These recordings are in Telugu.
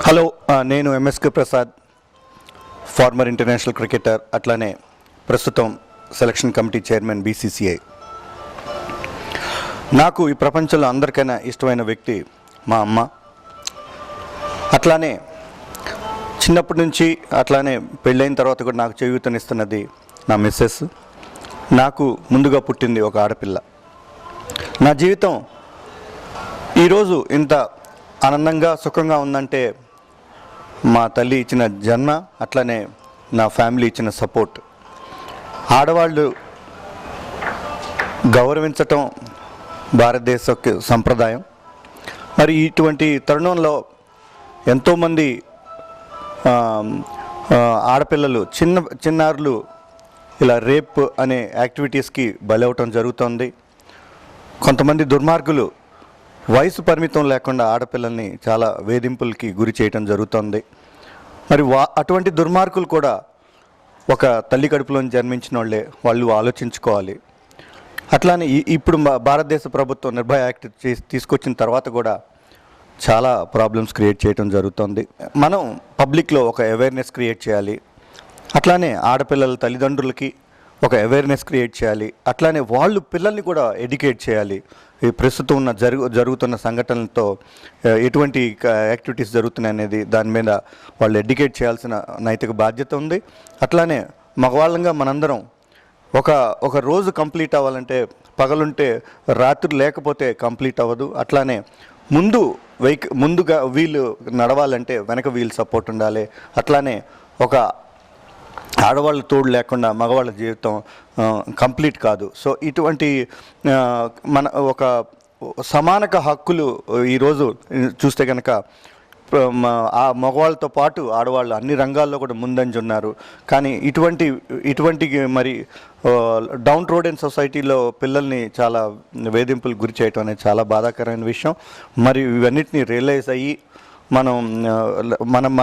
హలో, నేను MSK Prasad, former international cricketer, అట్లానే ప్రస్తుతం సెలక్షన్ కమిటీ చైర్మన్ బీసీసీఐ. నాకు ఈ ప్రపంచంలో అందరికైనా ఇష్టమైన వ్యక్తి మా అమ్మ. అట్లానే చిన్నప్పటి నుంచి అట్లానే పెళ్ళైన తర్వాత కూడా నాకు చేయూతనిస్తున్నది నా మిస్సెస్. నాకు ముందుగా పుట్టింది ఒక ఆడపిల్ల. నా జీవితం ఈరోజు ఇంత ఆనందంగా సుఖంగా ఉందంటే మా తల్లి ఇచ్చిన జన్మ, అట్లనే నా ఫ్యామిలీ ఇచ్చిన సపోర్ట్. ఆడవాళ్ళు గౌరవించటం భారతదేశ సంప్రదాయం. మరి ఇటువంటి తరుణంలో ఎంతోమంది ఆడపిల్లలు చిన్నారులు ఇలా రేప్ అనే యాక్టివిటీస్కి బలవటం జరుగుతుంది. కొంతమంది దుర్మార్గులు వయసు పరిమితం లేకుండా ఆడపిల్లల్ని చాలా వేధింపులకి గురి చేయటం జరుగుతుంది. మరి అటువంటి దుర్మార్గులు కూడా ఒక తల్లి కడుపులో జన్మించిన వాళ్ళు ఆలోచించుకోవాలి. అట్లానే ఇప్పుడు భారతదేశ ప్రభుత్వం నిర్భయ యాక్ట్ తీసుకొచ్చిన తర్వాత కూడా చాలా ప్రాబ్లమ్స్ క్రియేట్ చేయడం జరుగుతుంది. మనం పబ్లిక్లో ఒక అవేర్నెస్ క్రియేట్ చేయాలి. అట్లానే ఆడపిల్లల తల్లిదండ్రులకి ఒక అవేర్నెస్ క్రియేట్ చేయాలి. అట్లానే వాళ్ళు పిల్లల్ని కూడా ఎడ్యుకేట్ చేయాలి. ఈ ప్రస్తుతం ఉన్న జరుగుతున్న సంఘటనలతో ఎటువంటి యాక్టివిటీస్ జరుగుతున్నాయి అనేది దాని మీద వాళ్ళు ఎడ్యుకేట్ చేయాల్సిన నైతిక బాధ్యత ఉంది. అట్లానే మగవాళ్ళంగా మనందరం ఒక రోజు కంప్లీట్ అవ్వాలంటే పగలుంటే రాత్రి లేకపోతే కంప్లీట్ అవ్వదు. అట్లానే ముందుగా వీళ్ళు నడవాలంటే వెనక వీళ్ళు సపోర్ట్ ఉండాలి. అట్లానే ఒక ఆడవాళ్ళ తోడు లేకుండా మగవాళ్ళ జీవితం కంప్లీట్ కాదు. సో ఇటువంటి మన ఒక సమానక హక్కులు ఈరోజు చూస్తే కనుక ఆ మగవాళ్ళతో పాటు ఆడవాళ్ళు అన్ని రంగాల్లో కూడా ముందంజున్నారు. కానీ ఇటువంటి మరి డౌన్ రోడ్ అండ్ సొసైటీలో పిల్లల్ని చాలా వేధింపులకు గురి చేయటం అనేది చాలా బాధాకరమైన విషయం. మరి ఇవన్నిటిని రియలైజ్ అయ్యి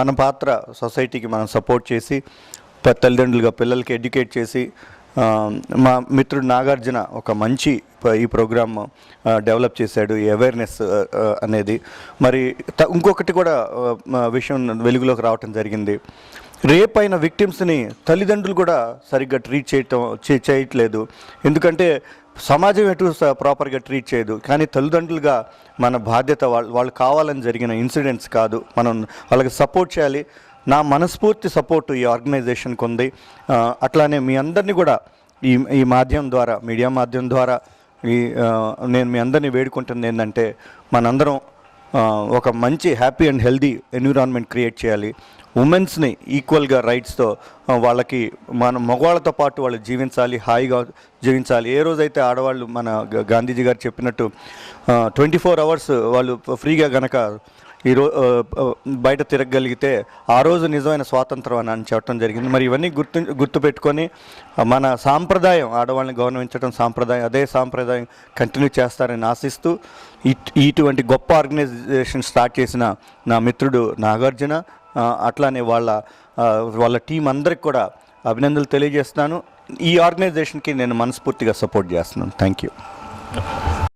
మన పాత్ర సొసైటీకి మనం సపోర్ట్ చేసి తల్లిదండ్రులుగా పిల్లలకి ఎడ్యుకేట్ చేసి, మా మిత్రుడు నాగార్జున ఒక మంచి ఈ ప్రోగ్రామ్ డెవలప్ చేశాడు, ఈ అవేర్నెస్ అనేది. మరి ఇంకొకటి కూడా విషయం వెలుగులోకి రావటం జరిగింది. రేప్ అయిన విక్టిమ్స్ని తల్లిదండ్రులు కూడా సరిగ్గా ట్రీట్ చేయట్లేదు. ఎందుకంటే సమాజం ఎటు ప్రాపర్గా ట్రీట్ చేయదు. కానీ తల్లిదండ్రులుగా మన బాధ్యత వాళ్ళు కావాలని జరిగిన ఇన్సిడెంట్స్ కాదు, మనం వాళ్ళకి సపోర్ట్ చేయాలి. నా మనస్ఫూర్తి సపోర్టు ఈ ఆర్గనైజేషన్కి ఉంది. అట్లానే మీ అందరినీ కూడా ఈ మాధ్యమం ద్వారా, మీడియా మాధ్యమం ద్వారా నేను మీ అందరినీ వేడుకుంటుంది ఏంటంటే మనందరం ఒక మంచి happy and healthy environment create చేయాలి. ఉమెన్స్ని ఈక్వల్గా రైట్స్తో వాళ్ళకి మన మగవాళ్ళతో పాటు వాళ్ళు జీవించాలి, హాయిగా జీవించాలి. ఏ రోజైతే ఆడవాళ్ళు మన గాంధీజీ గారు చెప్పినట్టు 24 hours వాళ్ళు ఫ్రీగా గనక బయట తిరగగలిగితే ఆ రోజు నిజమైన స్వాతంత్రం అని చెప్పడం జరిగింది. మరి ఇవన్నీ గుర్తుపెట్టుకొని మన సాంప్రదాయం, ఆడవాళ్ళని గౌరవించడం సాంప్రదాయం, అదే సాంప్రదాయం కంటిన్యూ చేస్తారని ఆశిస్తూ ఇటువంటి గొప్ప ఆర్గనైజేషన్ స్టార్ట్ చేసిన నా మిత్రుడు నాగార్జున, అట్లానే వాళ్ళ టీం అందరికి కూడా అభినందనలు తెలియజేస్తున్నాను. ఈ ఆర్గనైజేషన్కి నేను మనస్ఫూర్తిగా సపోర్ట్ చేస్తున్నాను. Thank you.